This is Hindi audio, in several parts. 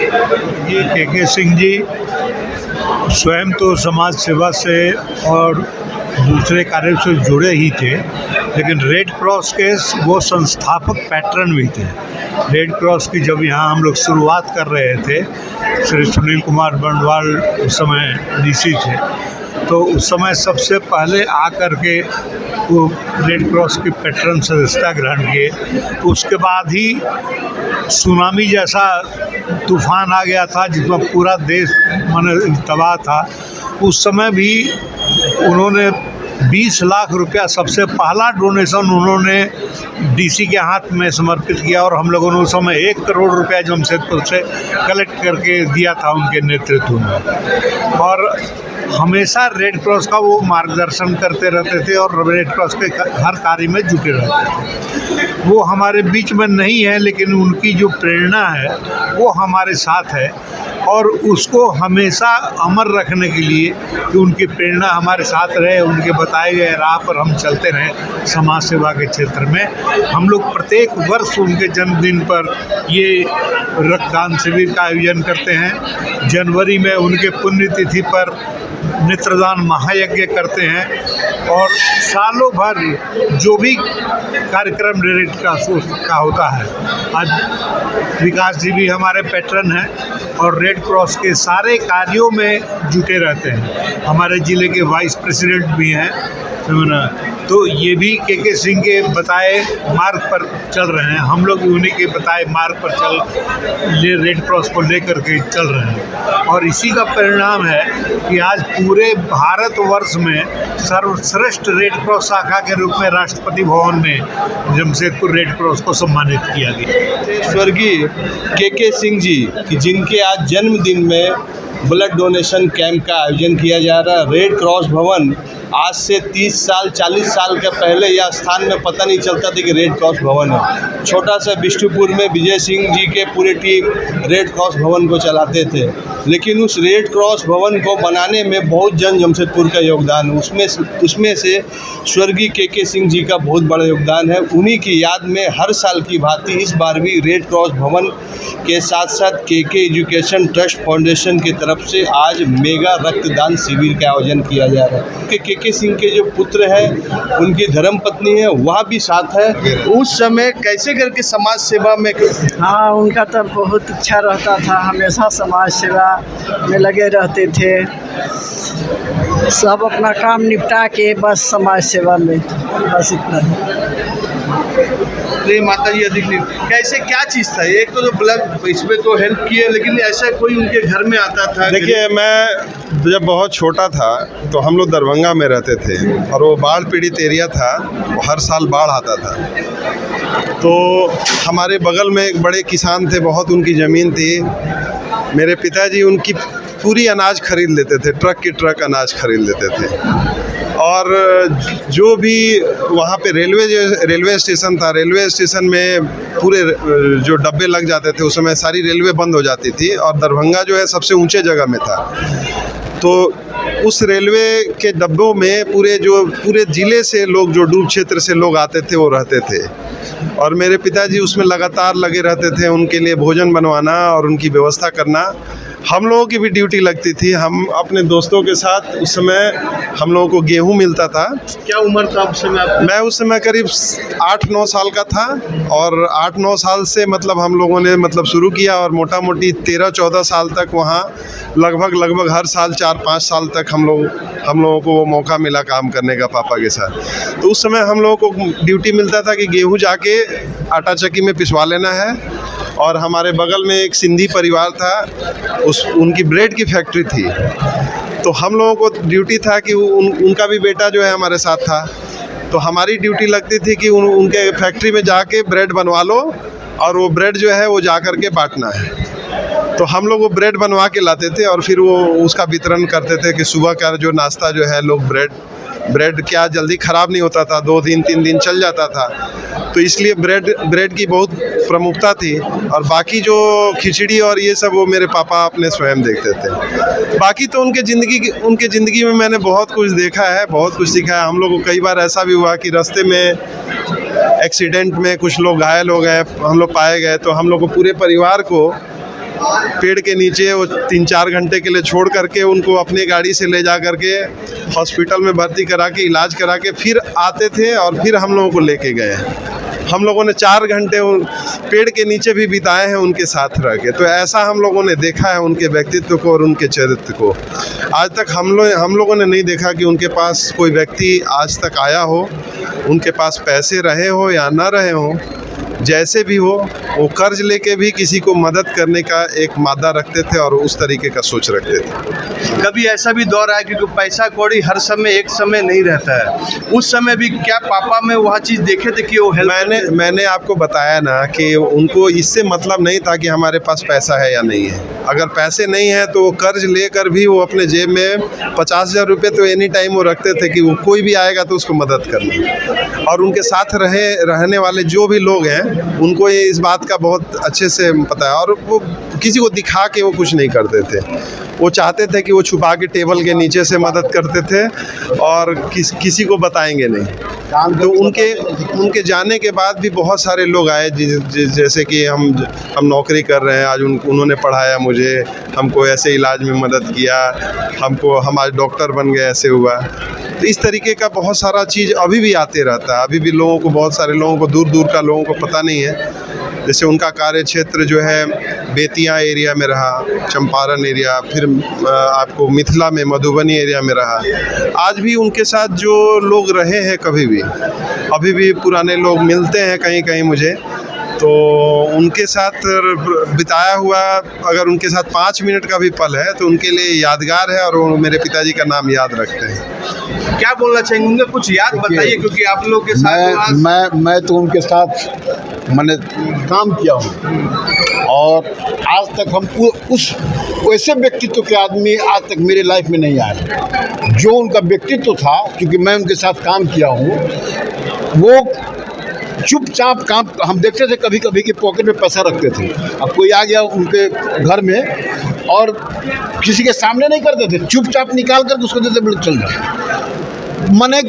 ये के सिंह जी स्वयं तो समाज सेवा से और दूसरे कार्यों से जुड़े ही थे, लेकिन रेड क्रॉस के वो संस्थापक पैटर्न भी थे। रेड क्रॉस की जब यहाँ हम लोग शुरुआत कर रहे थे, श्री सुनील कुमार बंडवाल उस समय डीसी थे, तो उस समय सबसे पहले आकर के वो रेड क्रॉस की पैटर्न सदस्यता ग्रहण किए। उसके बाद ही सुनामी जैसा तूफान आ गया था जिसमें पूरा देश माने तबाह था। उस समय भी उन्होंने 20 लाख रुपया सबसे पहला डोनेशन उन्होंने डीसी के हाथ में समर्पित किया, और हम लोगों ने उस समय 1 करोड़ रुपया जमशेदपुर से कलेक्ट करके दिया था उनके नेतृत्व में। और हमेशा रेड क्रॉस का वो मार्गदर्शन करते रहते थे और रेड क्रॉस के हर कार्य में जुटे रहते थे। वो हमारे बीच में नहीं है, लेकिन उनकी जो प्रेरणा है वो हमारे साथ है, और उसको हमेशा अमर रखने के लिए कि उनकी प्रेरणा हमारे साथ रहे, उनके बताए गए राह पर हम चलते रहें। समाज सेवा के क्षेत्र में हम लोग प्रत्येक वर्ष उनके जन्मदिन पर ये रक्तदान शिविर का आयोजन करते हैं। जनवरी में उनके पुण्यतिथि पर नेत्रदान महायज्ञ करते हैं, और सालों भर जो भी कार्यक्रम रेड क्रॉस का होता है। आज विकास जी भी हमारे पैटर्न हैं और रेड क्रॉस के सारे कार्यों में जुटे रहते हैं। हमारे ज़िले के वाइस प्रेसिडेंट भी हैं, तो ये भी के सिंह के बताए मार्ग पर चल रहे हैं। हम लोग भी उन्हीं के बताए मार्ग पर रेड क्रॉस को लेकर के चल रहे हैं, और इसी का परिणाम है कि आज पूरे भारतवर्ष में सर्वश्रेष्ठ रेड क्रॉस शाखा के रूप में राष्ट्रपति भवन में जमशेदपुर रेड क्रॉस को सम्मानित किया गया। स्वर्गीय के सिंह जी कि जिनके आज जन्मदिन में ब्लड डोनेशन कैंप का आयोजन किया जा रहा है। रेड क्रॉस भवन आज से 30 साल 40 साल के पहले यह स्थान में पता नहीं चलता था कि रेड क्रॉस भवन है। छोटा सा बिष्टुपुर में विजय सिंह जी के पूरी टीम रेड क्रॉस भवन को चलाते थे, लेकिन उस रेड क्रॉस भवन को बनाने में बहुत जमशेदपुर का योगदान, उसमें से स्वर्गीय के सिंह जी का बहुत बड़ा योगदान है। उन्हीं की याद में हर साल की भांति इस बार भी रेड क्रॉस भवन के साथ साथ के एजुकेशन ट्रस्ट फाउंडेशन की तरफ से आज मेगा रक्तदान शिविर का आयोजन किया जा रहा है। के सिंह के जो पुत्र हैं, उनकी धर्मपत्नी है, वह भी साथ है। उस समय कैसे करके समाज सेवा में? हाँ, उनका तो बहुत इच्छा रहता था, हमेशा समाज सेवा में लगे रहते थे। सब अपना काम निपटा के बस समाज सेवा में, बस इतना ही। माता जी अधिक नहीं, कैसे क्या चीज़ था? एक तो ब्लड इसमें तो हेल्प किए, लेकिन ऐसा कोई उनके घर में आता था? देखिए, मैं जब बहुत छोटा था तो हम लोग दरभंगा में रहते थे, और वो बाढ़ पीड़ित एरिया था, वो हर साल बाढ़ आता था। तो हमारे बगल में एक बड़े किसान थे, बहुत उनकी ज़मीन थी। मेरे पिताजी उनकी पूरी अनाज खरीद लेते थे, ट्रक की ट्रक अनाज खरीद लेते थे। और जो भी वहाँ पे रेलवे स्टेशन था, रेलवे स्टेशन में पूरे जो डब्बे लग जाते थे, उस समय सारी रेलवे बंद हो जाती थी, और दरभंगा जो है सबसे ऊंचे जगह में था। तो उस रेलवे के डब्बों में पूरे ज़िले से लोग, जो डूब क्षेत्र से लोग आते थे, वो रहते थे। और मेरे पिताजी उसमें लगातार लगे रहते थे, उनके लिए भोजन बनवाना और उनकी व्यवस्था करना। हम लोगों की भी ड्यूटी लगती थी। हम अपने दोस्तों के साथ, उस समय हम लोगों को गेहूं मिलता था। क्या उम्र था उस समय? मैं उस समय करीब 8-9 साल का था, और 8-9 साल से मतलब हम लोगों ने शुरू किया, और मोटा मोटी 13-14 साल तक वहाँ लगभग हर साल 4-5 साल तक हम लोगों को वो मौका मिला काम करने का पापा के साथ। तो उस समय हम लोगों को ड्यूटी मिलता था कि गेहूँ जाके आटा चक्की में पिसवा लेना है। और हमारे बगल में एक सिंधी परिवार था, उनकी ब्रेड की फैक्ट्री थी। तो हम लोगों को ड्यूटी था कि उनका भी बेटा जो है हमारे साथ था, तो हमारी ड्यूटी लगती थी कि उनके फैक्ट्री में जाके ब्रेड बनवा लो, और वो ब्रेड जो है वो जा कर के बांटना है। तो हम लोग वो ब्रेड बनवा के लाते थे, और फिर वो उसका वितरण करते थे कि सुबह का जो नाश्ता जो है, लोग ब्रेड क्या जल्दी ख़राब नहीं होता था, 2 दिन 3 दिन चल जाता था। तो इसलिए ब्रेड की बहुत प्रमुखता थी। और बाकी जो खिचड़ी और ये सब, वो मेरे पापा अपने स्वयं देखते थे। बाकी तो उनके ज़िंदगी में मैंने बहुत कुछ देखा है, बहुत कुछ सीखा है। हम लोग को कई बार ऐसा भी हुआ कि रास्ते में एक्सीडेंट में कुछ लोग घायल हो गए, हम लोग पाए गए, तो हम लोग को पूरे परिवार को पेड़ के नीचे वो 3-4 घंटे के लिए छोड़ करके उनको अपनी गाड़ी से ले जा करके हॉस्पिटल में भर्ती करा के इलाज करा के फिर आते थे और फिर हम लोगों को लेके गए। हम लोगों ने 4 घंटे पेड़ के नीचे भी बिताए हैं उनके साथ रह के। तो ऐसा हम लोगों ने देखा है उनके व्यक्तित्व को और उनके चरित्र को। आज तक हम लोगों ने नहीं देखा कि उनके पास कोई व्यक्ति आज तक आया हो, उनके पास पैसे रहे हो या ना रहे हो, जैसे भी हो वो कर्ज लेके भी किसी को मदद करने का एक मादा रखते थे और उस तरीके का सोच रखते थे। कभी ऐसा भी दौर आया क्योंकि पैसा कौड़ी हर समय एक समय नहीं रहता है, उस समय भी क्या पापा में वह चीज़ देखे थे कि वो हेल्प? मैंने आपको बताया ना कि उनको इससे मतलब नहीं था कि हमारे पास पैसा है या नहीं है। अगर पैसे नहीं है तो वो कर्ज लेकर भी वो अपने जेब में 50,000 रुपये तो एनी टाइम वो रखते थे कि वो कोई भी आएगा तो उसको मदद करना। और उनके साथ रहने वाले जो भी लोग हैं उनको ये इस बात का बहुत अच्छे से पता है और वो किसी को दिखा के वो कुछ नहीं करते थे। वो चाहते थे कि वो छुपा के टेबल के नीचे से मदद करते थे और किसी को बताएंगे नहीं। तो उनके जाने के बाद भी बहुत सारे लोग आए जैसे कि हम नौकरी कर रहे हैं, आज उन्होंने पढ़ाया मुझे, हमको ऐसे इलाज में मदद किया, हम आज डॉक्टर बन गए, ऐसे हुआ। तो इस तरीके का बहुत सारा चीज़ अभी भी आते रहता है। अभी भी बहुत सारे लोगों को दूर का लोगों को पता नहीं है। जैसे उनका कार्य क्षेत्र जो है बेतिया एरिया में रहा, चंपारण एरिया, फिर आपको मिथिला में मधुबनी एरिया में रहा। आज भी उनके साथ जो लोग रहे हैं अभी भी पुराने लोग मिलते हैं कहीं कहीं मुझे, तो उनके साथ बिताया हुआ अगर उनके साथ 5 मिनट का भी पल है तो उनके लिए यादगार है और वो मेरे पिताजी का नाम याद रखते हैं। क्या बोलना चाहेंगे उनका कुछ याद बताइए, क्योंकि आप लोग के साथ मैं तो उनके साथ मैंने काम किया हूँ और आज तक हम उस वैसे व्यक्तित्व के आदमी आज तक मेरे लाइफ में नहीं आए जो उनका व्यक्तित्व था। क्योंकि मैं उनके साथ काम किया हूँ, वो चुपचाप काम हम देखते थे, कभी कभी कि पॉकेट में पैसा रखते थे। अब कोई आ गया उनके घर में और किसी के सामने नहीं करते थे, चुपचाप निकाल कर उसको देते बोले चल जाए। माने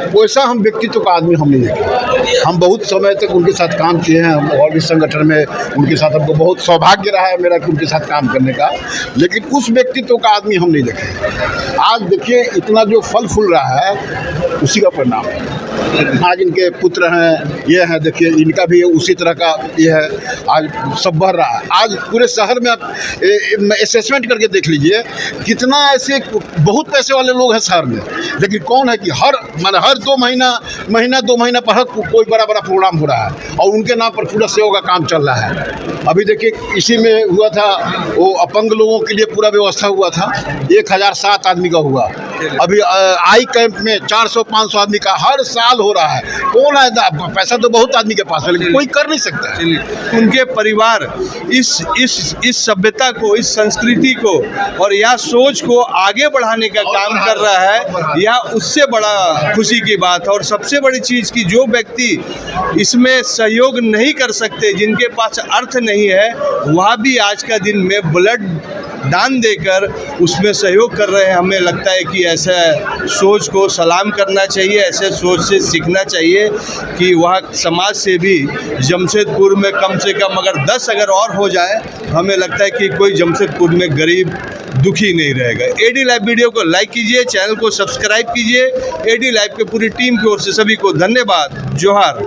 वैसा हम व्यक्तित्व का आदमी हम नहीं देखे। हम बहुत समय तक उनके साथ काम किए हैं, हम और भी संगठन में उनके साथ हमको बहुत सौभाग्य रहा है मेरा कि उनके साथ काम करने का, लेकिन उस व्यक्तित्व का आदमी हम नहीं देखे। आज देखिए इतना जो फल फूल रहा है उसी का परिणाम है। आज इनके पुत्र हैं, ये हैं, देखिए इनका भी उसी तरह का ये है, आज सब बढ़ रहा है। आज पूरे शहर में आप असेसमेंट करके देख लीजिए कितना ऐसे बहुत पैसे वाले लोग हैं शहर में, लेकिन कौन है कि हर 2 महीना पर कोई बड़ा प्रोग्राम हो रहा है और उनके नाम पर पूरा सेवा का काम चल रहा है। अभी देखिए इसी में हुआ था, वो अपंग लोगों के लिए पूरा व्यवस्था हुआ था, 1007 आदमी का हुआ। अभी आई कैंप में 400-500 आदमी का हर साल हो रहा है। कौन है? पैसा तो बहुत आदमी के पास है लेकिन कोई कर नहीं सकता है। उनके परिवार इस सभ्यता को, इस संस्कृति को और यह सोच को आगे बढ़ाने का काम कर रहा है, यह उससे बड़ा खुशी की बात है। और सबसे बड़ी चीज़ कि जो व्यक्ति इसमें सहयोग नहीं कर सकते, जिनके पास अर्थ नहीं है, वह भी आज का दिन में ब्लड दान देकर उसमें सहयोग कर रहे हैं। हमें लगता है कि ऐसा सोच को सलाम करना चाहिए, ऐसे सोच से सीखना चाहिए कि वह समाज से भी जमशेदपुर में कम से कम अगर 10 अगर और हो जाए, हमें लगता है कि कोई जमशेदपुर में गरीब दुखी नहीं रहेगा। एडी लाइव वीडियो को लाइक कीजिए, चैनल को सब्सक्राइब कीजिए। एडी लाइव के पूरी टीम की ओर से सभी को धन्यवाद। जोहार।